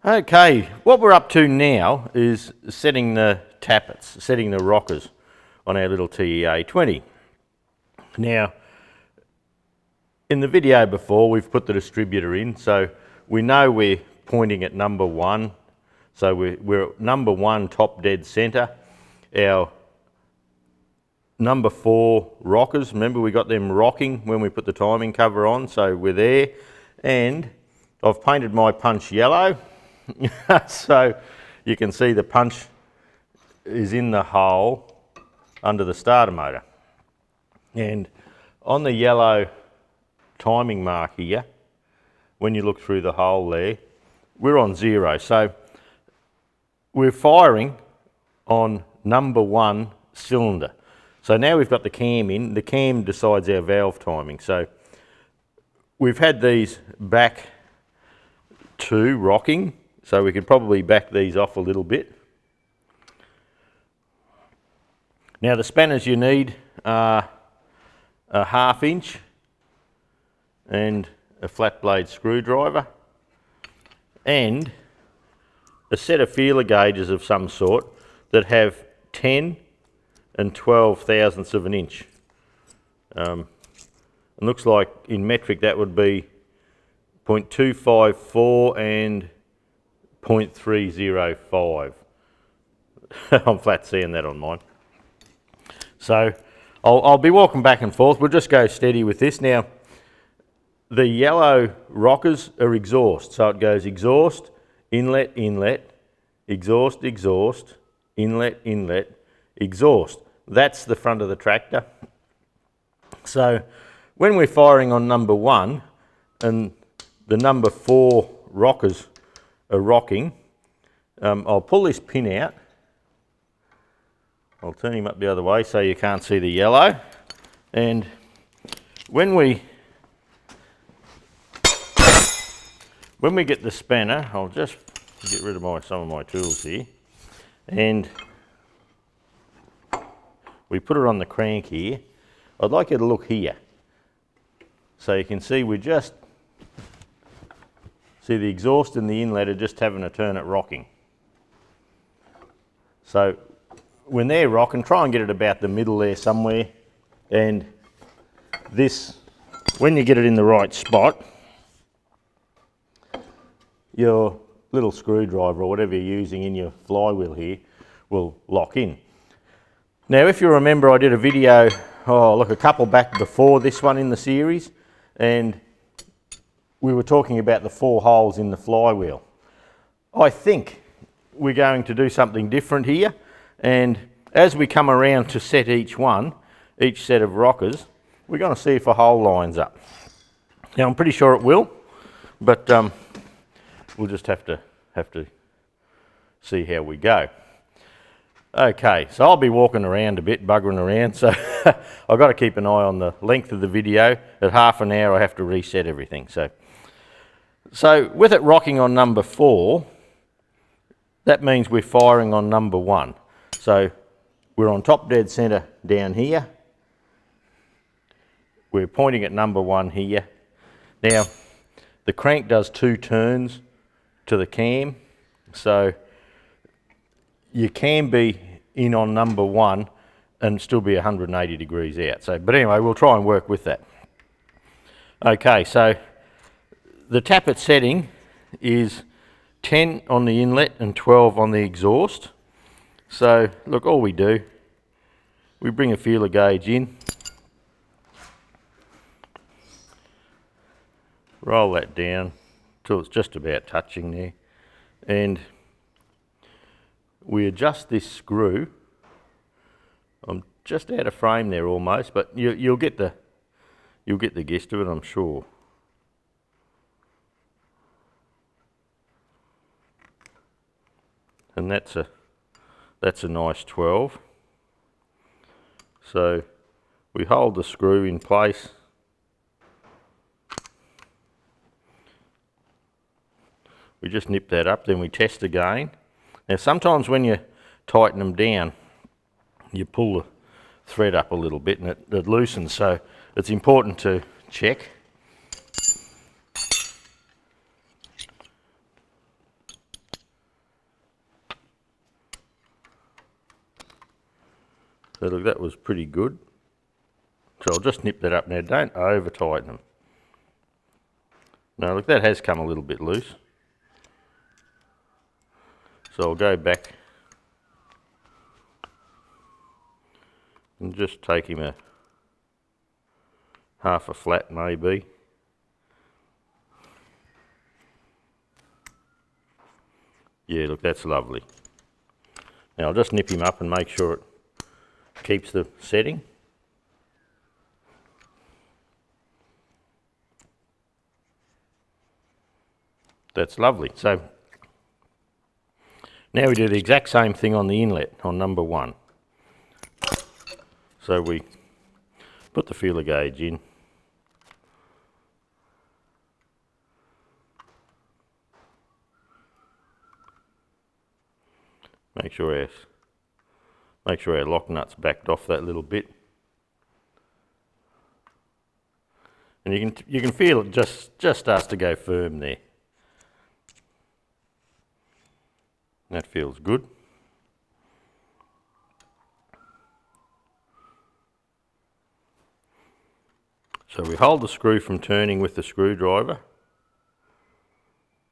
Okay, what we're up to now is setting the tappets, setting the rockers on our little TEA20. Now, in the video before, we've put the distributor in, so we know we're pointing at number 1. So we're at number 1 top dead centre. Our number 4 rockers, remember we got them rocking when we put the timing cover on, so we're there. And I've painted my punch yellow. So you can see the punch is in the hole under the starter motor. And on the yellow timing mark here, when you look through the hole there, we're on 0. So we're firing on number 1 cylinder. So now we've got the cam in. The cam decides our valve timing. So we've had these back to rocking. So we could probably back these off a little bit. Now the spanners you need are a 1/2 inch and a flat blade screwdriver and a set of feeler gauges of some sort that have 10 and 12 thousandths of an inch. It looks like in metric that would be 0.254 and 0.305. I'm flat seeing that on mine. So I'll be walking back and forth. We'll just go steady with this. Now, the yellow rockers are exhaust. So it goes exhaust, inlet, inlet, exhaust, exhaust, inlet, inlet, exhaust. That's the front of the tractor. So when we're firing on number 1 and the number 4 rockers are rocking, I'll pull this pin out. I'll turn him up the other way so you can't see the yellow. And when we get the spanner, I'll just get rid of some of my tools here, and we put it on the crank here. I'd like you to look here. So you can see we just see the exhaust and the inlet are just having a turn at rocking. So when they're rocking, try and get it about the middle there somewhere. And this, when you get it in the right spot, your little screwdriver or whatever you're using in your flywheel here will lock in. Now if you remember, I did a video, a couple back before this one in the series, and we were talking about the 4 holes in the flywheel. I think we're going to do something different here, and as we come around to set each set of rockers, we're going to see if a hole lines up. Now I'm pretty sure it will, but we'll just have to see how we go. Okay, so I'll be walking around a bit, buggering around, so I've got to keep an eye on the length of the video. At half an hour I have to reset everything. So with it rocking on number 4, that means we're firing on number 1. So we're on top dead centre down here. We're pointing at number 1 here. Now the crank does 2 turns to the cam, so you can be in on number 1 and still be 180 degrees out. But anyway, we'll try and work with that. Okay, so the tappet setting is 10 on the inlet and 12 on the exhaust. So look, all we do, we bring a feeler gauge in, roll that down till it's just about touching there, and we adjust this screw. I'm just out of frame there almost, but you'll get the gist of it, I'm sure. And that's a nice 12. So we hold the screw in place. We just nip that up, then we test again. Now sometimes when you tighten them down, you pull the thread up a little bit and it loosens, so it's important to check. So look, that was pretty good. So I'll just nip that up now, don't over tighten them. Now look, that has come a little bit loose. So I'll go back and just take him a half a flat maybe. Yeah, look, that's lovely. Now I'll just nip him up and make sure it keeps the setting. That's lovely. So now we do the exact same thing on the inlet on number 1. So we put the feeler gauge in. Make sure our lock nut's backed off that little bit. And you can feel it just starts to go firm there. That feels good. So we hold the screw from turning with the screwdriver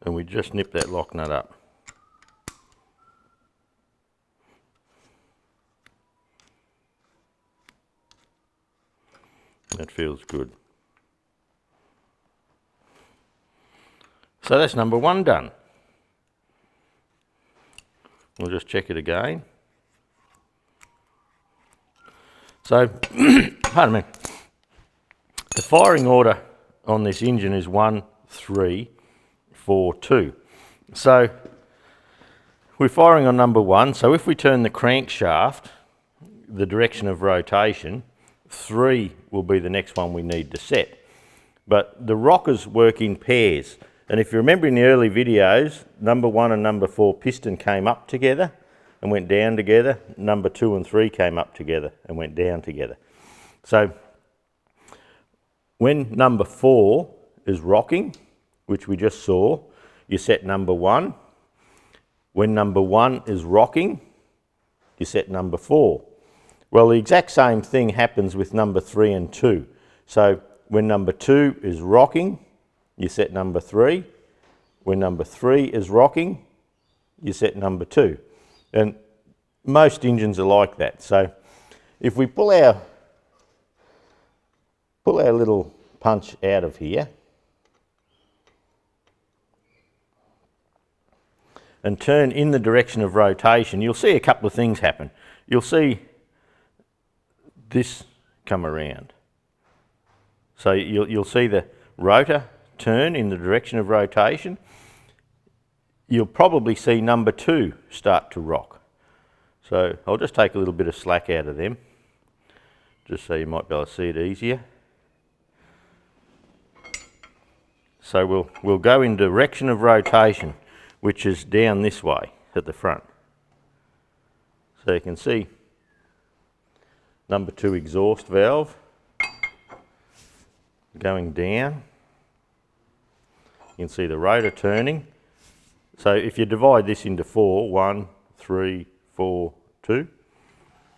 and we just nip that lock nut up. That feels good. So that's number 1 done. We'll just check it again. So, pardon me, the firing order on this engine is 1, 3, 4, 2. So, we're firing on number 1, so if we turn the crankshaft, the direction of rotation, 3 will be the next one we need to set. But the rockers work in pairs. And if you remember in the early videos, number 1 and number 4 piston came up together and went down together. Number 2 and 3 came up together and went down together. So when number 4 is rocking, which we just saw, you set number 1. When number 1 is rocking, you set number 4. Well, the exact same thing happens with number 3 and 2. So when number 2 is rocking, you set number 3. When number 3 is rocking, you set number 2. And most engines are like that. So if we pull our little punch out of here and turn in the direction of rotation, you'll see a couple of things happen. You'll see this come around. So you'll see the rotor turn in the direction of rotation. You'll probably see number 2 start to rock. So I'll just take a little bit of slack out of them, just so you might be able to see it easier. So we'll go in direction of rotation, which is down this way at the front. So you can see number 2 exhaust valve going down. You can see the rotor turning. So if you divide this into 4, 1, 3, 4, 2.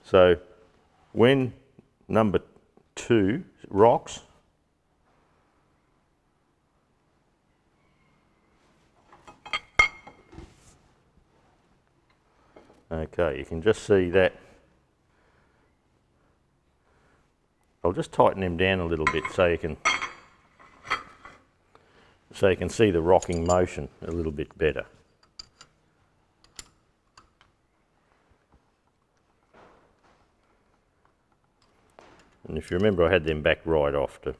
So when number 2 rocks, okay, you can just see that. I'll just tighten them down a little bit so you can see the rocking motion a little bit better. And if you remember, I had them back right off to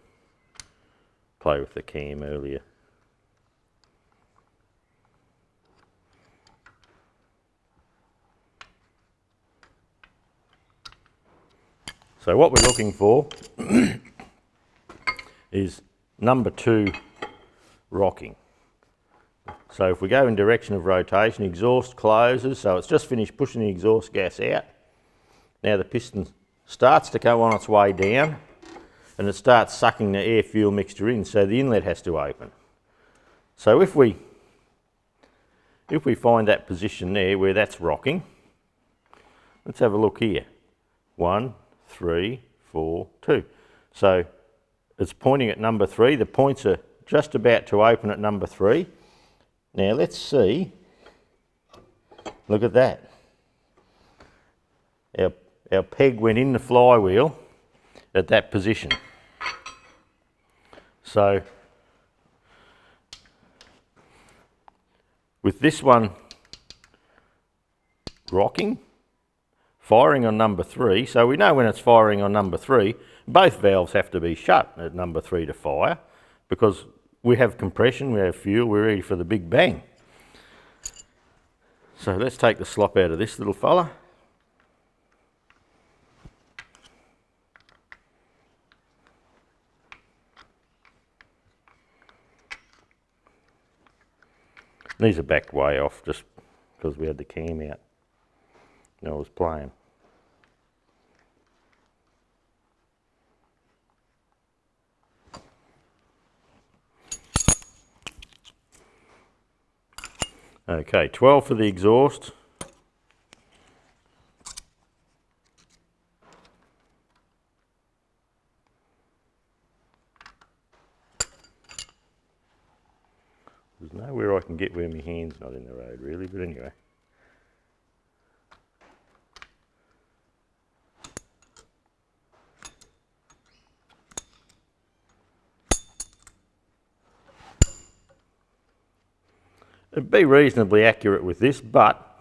play with the cam earlier. So what we're looking for is number 2 rocking. So if we go in direction of rotation, exhaust closes, so it's just finished pushing the exhaust gas out. Now the piston starts to go on its way down and it starts sucking the air fuel mixture in, so the inlet has to open. So if we find that position there where that's rocking, let's have a look here. 1, 3, 4, 2. So it's pointing at number 3. The points are just about to open at number 3. Now let's see. Look at that. Our peg went in the flywheel at that position. So with this one rocking, firing on number 3, so we know when it's firing on number 3, both valves have to be shut at number 3 to fire, because we have compression, we have fuel, we're ready for the big bang. So let's take the slop out of this little fella. These are backed way off just because we had the cam out and I was playing. Okay, 12 for the exhaust. There's nowhere I can get where my hand's not in the road really, but anyway. It'd be reasonably accurate with this, but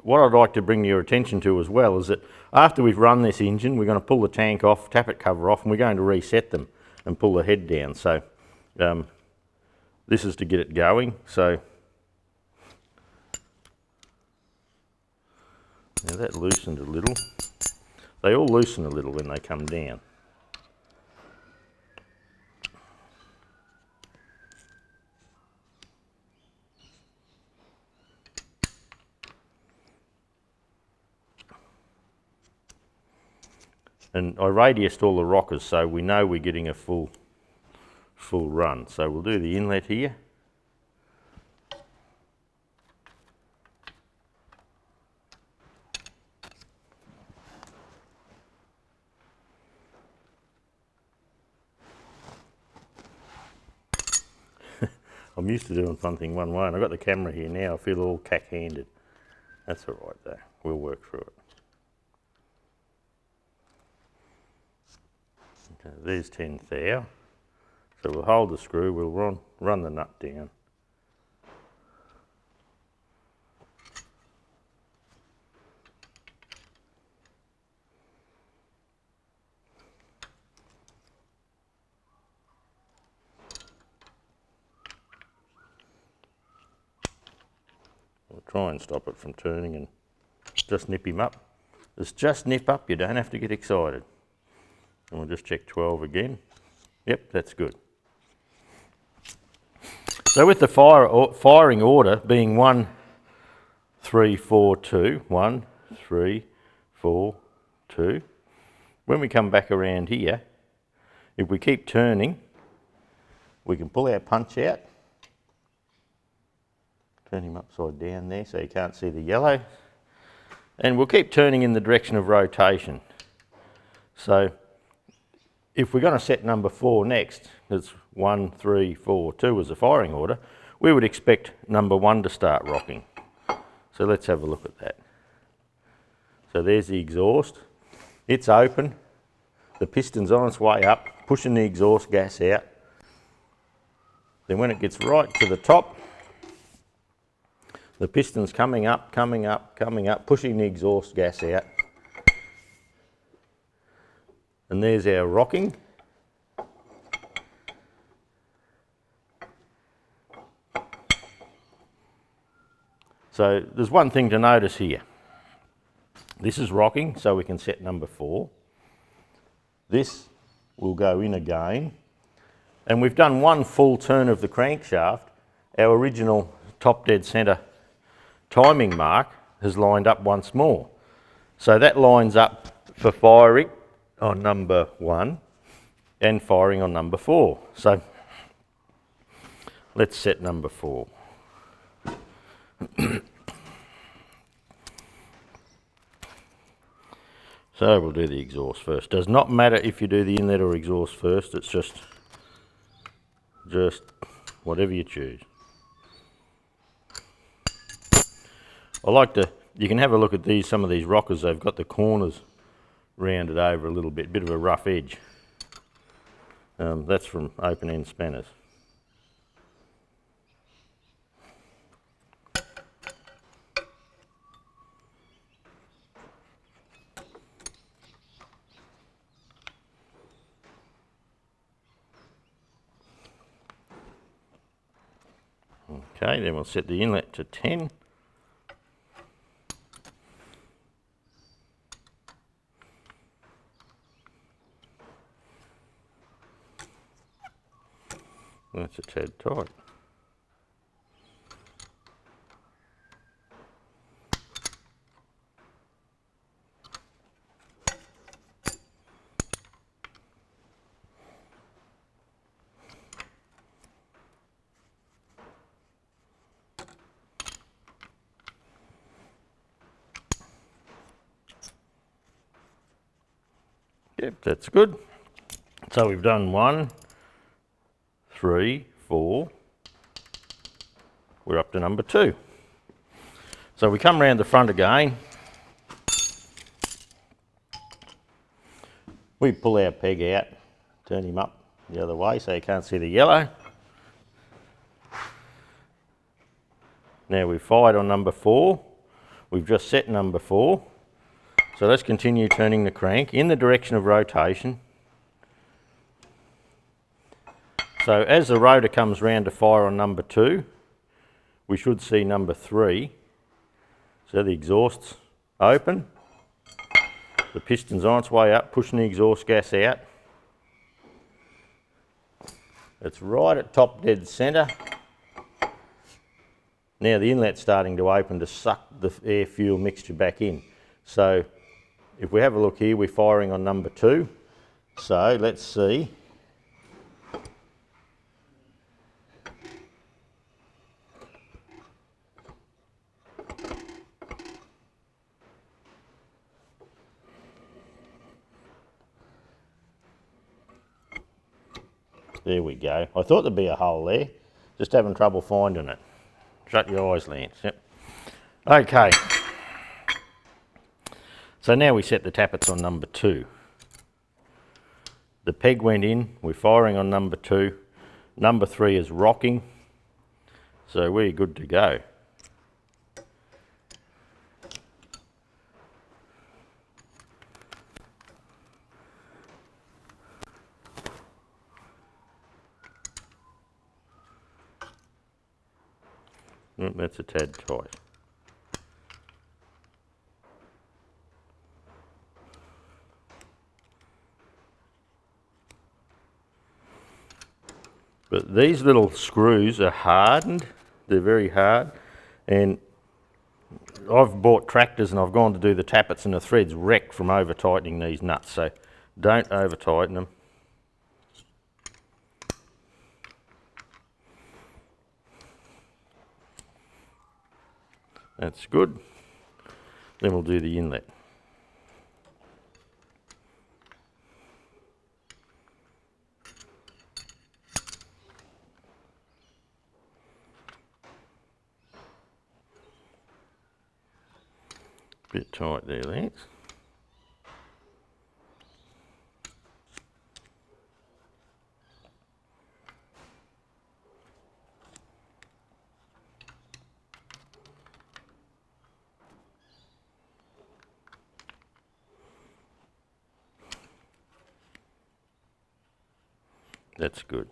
what I'd like to bring your attention to as well is that after we've run this engine, we're going to pull the tank off, tappet cover off, and we're going to reset them and pull the head down. So this is to get it going. So now that loosened a little. They all loosen a little when they come down. And I radiused all the rockers so we know we're getting a full run. So we'll do the inlet here. I'm used to doing something one way and I've got the camera here now, I feel all cack-handed. That's all right though, we'll work through it. Okay, there's 10 thou. So we'll hold the screw, we'll run the nut down. We'll try and stop it from turning and just nip him up. It's just nip up, you don't have to get excited. And we'll just check 12 again. Yep, that's good. So with the firing order being 1, 3, 4, 2, 1, 3, 4, 2, when we come back around here, if we keep turning, we can pull our punch out. Turn him upside down there so you can't see the yellow. And we'll keep turning in the direction of rotation. So if we're going to set number 4 next, it's 1, 3, 4, 2 as a firing order, we would expect number 1 to start rocking. So let's have a look at that. So there's the exhaust. It's open. The piston's on its way up, pushing the exhaust gas out. Then when it gets right to the top, the piston's coming up, coming up, coming up, pushing the exhaust gas out. And there's our rocking. So there's one thing to notice here. This is rocking, so we can set number 4. This will go in again. And we've done one full turn of the crankshaft. Our original top dead centre timing mark has lined up once more. So that lines up for firing on number 1 and firing on number 4. So let's set number 4. So we'll do the exhaust first. Does not matter if you do the inlet or exhaust first, it's just whatever you choose. I like to, you can have a look at these, some of these rockers, they've got the corners rounded over a little bit of a rough edge. That's from open end spanners. Okay, then we'll set the inlet to 10. That's a tad tight. Yep, that's good. So we've done 1, 3, 4. We're up to number 2. So we come round the front again. We pull our peg out, turn him up the other way so you can't see the yellow. Now we've fired on number 4. We've just set number 4. So let's continue turning the crank in the direction of rotation. So as the rotor comes round to fire on number 2, we should see number 3. So the exhaust's open, the piston's on its way up, pushing the exhaust gas out. It's right at top dead centre. Now the inlet's starting to open to suck the air fuel mixture back in. So if we have a look here, we're firing on number 2. So let's see. There we go. I thought there'd be a hole there, just having trouble finding it. Shut your eyes, Lance. Yep. Okay. So now we set the tappets on number 2. The peg went in, we're firing on number 2. Number 3 is rocking, so we're good to go. That's a tad tight. But these little screws are hardened, they're very hard, and I've bought tractors and I've gone to do the tappets and the threads wreck from over tightening these nuts, so don't over tighten them. That's good. Then we'll do the inlet. Bit tight there, Lance. That's good.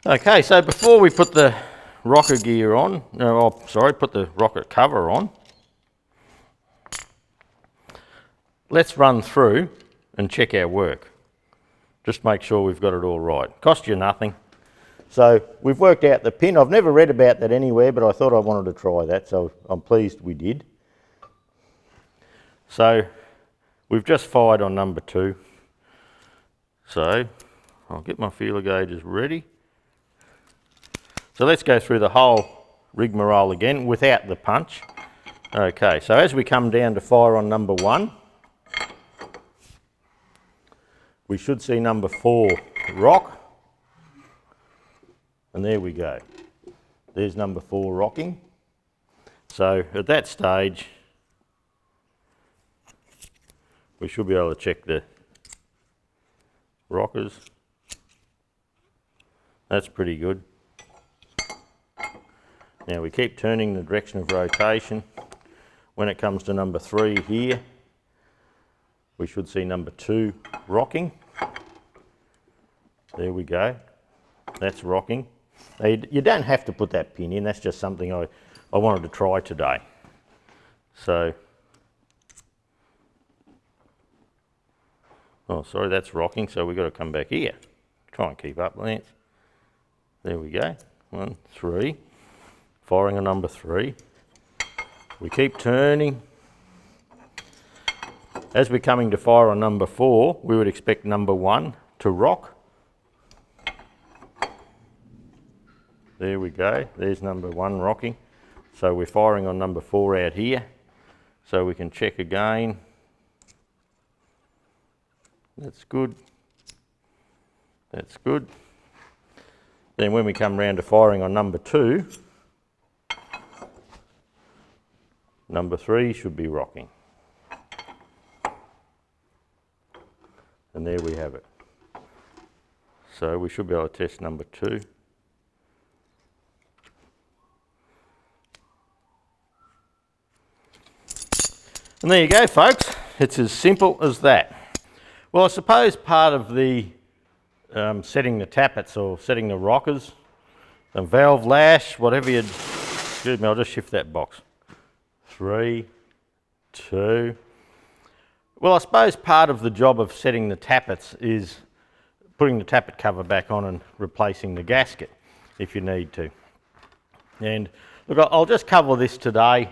Okay, so before we put the rocker gear on, put the rocker cover on, let's run through and check our work. Just make sure we've got it all right. Cost you nothing. So we've worked out the pin. I've never read about that anywhere, but I thought I wanted to try that, so I'm pleased we did. So we've just fired on number 2. So I'll get my feeler gauges ready. So let's go through the whole rigmarole again without the punch. Okay, so as we come down to fire on number 1, we should see number 4 rock. And there we go. There's number 4 rocking. So at that stage, we should be able to check the rockers. That's pretty good. Now we keep turning the direction of rotation. When it comes to number 3 here, we should see number 2 rocking. There we go. That's rocking. Now you don't have to put that pin in, that's just something I wanted to try today. So, oh sorry, that's rocking, so we've got to come back here. Try and keep up, Lance. There we go. 1, 3. Firing on number 3. We keep turning. As we're coming to fire on number 4, we would expect number 1 to rock. There we go. There's number 1 rocking. So we're firing on number 4 out here. So we can check again. That's good. That's good. Then when we come round to firing on number 2, number 3 should be rocking. And there we have it. So we should be able to test number 2. And there you go, folks. It's as simple as that. Well, I suppose part of the setting the tappets or setting the rockers, the valve lash, whatever you'd... Excuse me, I'll just shift that box. 3, 2. Well, I suppose part of the job of setting the tappets is putting the tappet cover back on and replacing the gasket if you need to. And look, I'll just cover this today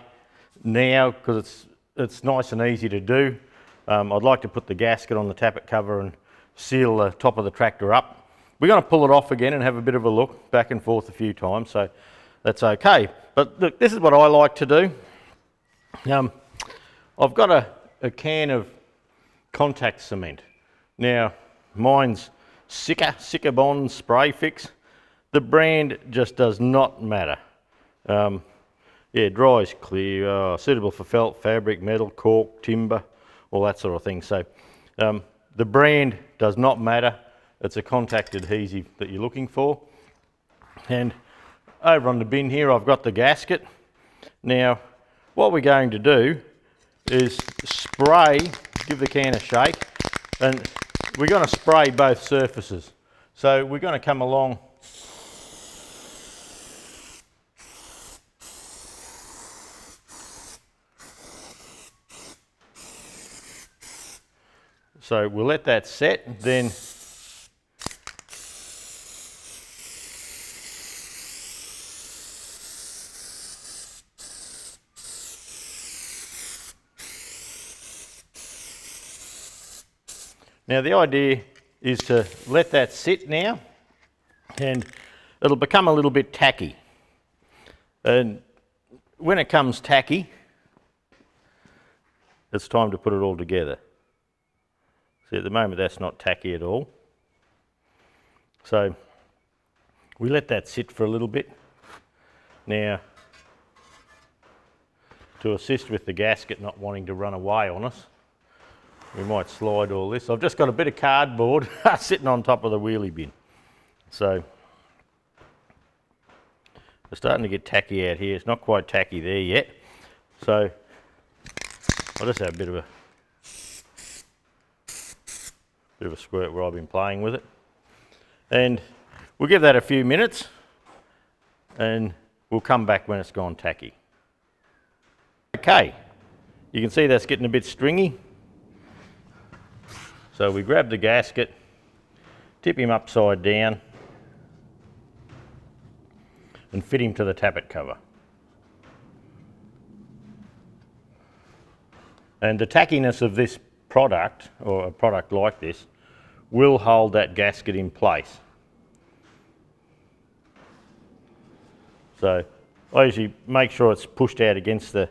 now because it's nice and easy to do. I'd like to put the gasket on the tappet cover and seal the top of the tractor up. We're going to pull it off again and have a bit of a look back and forth a few times, so that's okay. But look, this is what I like to do. I've got a can of contact cement. Now, mine's Sika Bond Spray Fix. The brand just does not matter. Yeah, dries clear, suitable for felt, fabric, metal, cork, timber, all that sort of thing. So the brand does not matter. It's a contact adhesive that you're looking for. And over on the bin here, I've got the gasket. Now, what we're going to do is spray, give the can a shake, and we're going to spray both surfaces. So we're going to come along so we'll let that set, then now the idea is to let that sit now, and it'll become a little bit tacky. And when it comes tacky, it's time to put it all together. See, at the moment that's not tacky at all. So we let that sit for a little bit. Now, to assist with the gasket not wanting to run away on us, we might slide all this. I've just got a bit of cardboard sitting on top of the wheelie bin. So we're starting to get tacky out here. It's not quite tacky there yet. So I'll just have a bit of a squirt where I've been playing with it. And we'll give that a few minutes and we'll come back when it's gone tacky. Okay, you can see that's getting a bit stringy. So we grab the gasket, tip him upside down and fit him to the tappet cover. And the tackiness of this product, or a product like this, will hold that gasket in place. So I usually make sure it's pushed out against the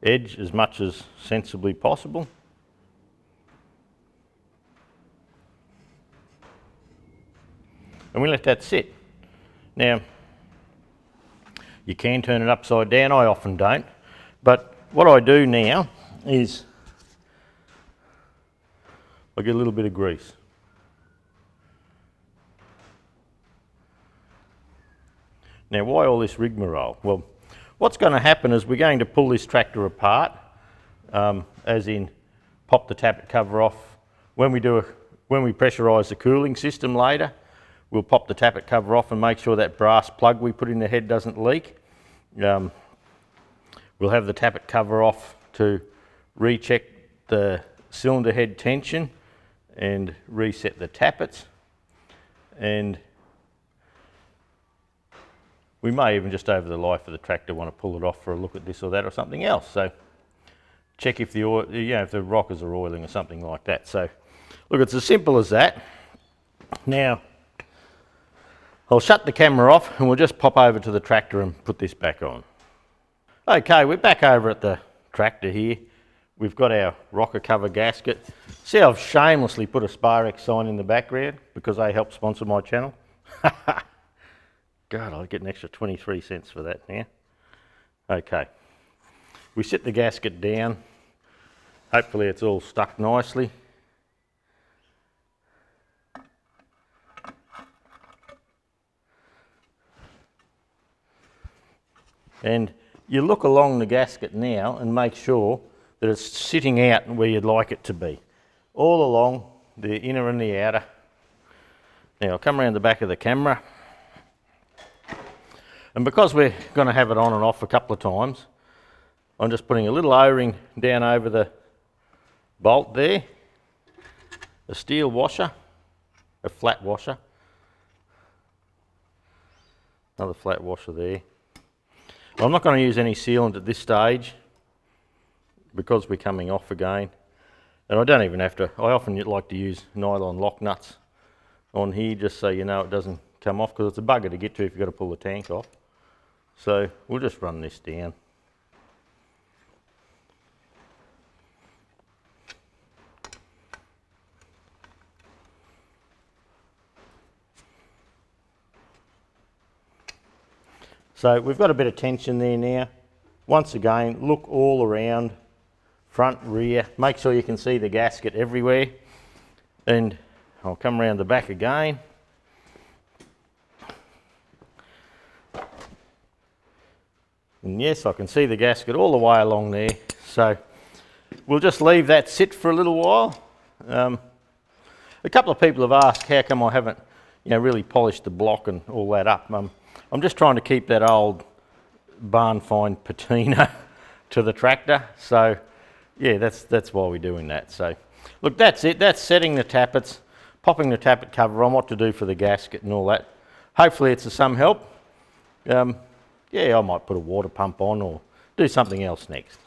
edge as much as sensibly possible. And we let that sit. Now, you can turn it upside down, I often don't, but what I do now is I get a little bit of grease. Now, why all this rigmarole? Well, what's going to happen is we're going to pull this tractor apart, as in pop the tappet cover off. When we pressurise the cooling system later, we'll pop the tappet cover off and make sure that brass plug we put in the head doesn't leak. We'll have the tappet cover off to recheck the cylinder head tension and reset the tappets. And we may even just over the life of the tractor want to pull it off for a look at this or that or something else. So check if the oil, if the rockers are oiling or something like that. So look, it's as simple as that. Now I'll shut the camera off and we'll just pop over to the tractor and put this back on. Okay, we're back over at the tractor here. We've got our rocker cover gasket. See, I've shamelessly put a Sparex sign in the background because they help sponsor my channel. God, I'll get an extra 23 cents for that now. Okay, we sit the gasket down. Hopefully it's all stuck nicely. And you look along the gasket now and make sure that it's sitting out where you'd like it to be. All along the inner and the outer. Now I'll come around the back of the camera. And because we're going to have it on and off a couple of times, I'm just putting a little O-ring down over the bolt there, a steel washer, a flat washer, another flat washer there. I'm not going to use any sealant at this stage because we're coming off again. And I don't even have to, I often like to use nylon lock nuts on here just so you know it doesn't come off, because it's a bugger to get to if you've got to pull the tank off. So we'll just run this down. So we've got a bit of tension there now. Once again, look all around, front, rear, make sure you can see the gasket everywhere. And I'll come around the back again. And yes, I can see the gasket all the way along there. So we'll just leave that sit for a little while. A couple of people have asked how come I haven't, really polished the block and all that up. I'm just trying to keep that old barn find patina to the tractor. So yeah, that's why we're doing that. So look, that's it. That's setting the tappets, popping the tappet cover on, what to do for the gasket and all that. Hopefully it's of some help. Yeah, I might put a water pump on or do something else next.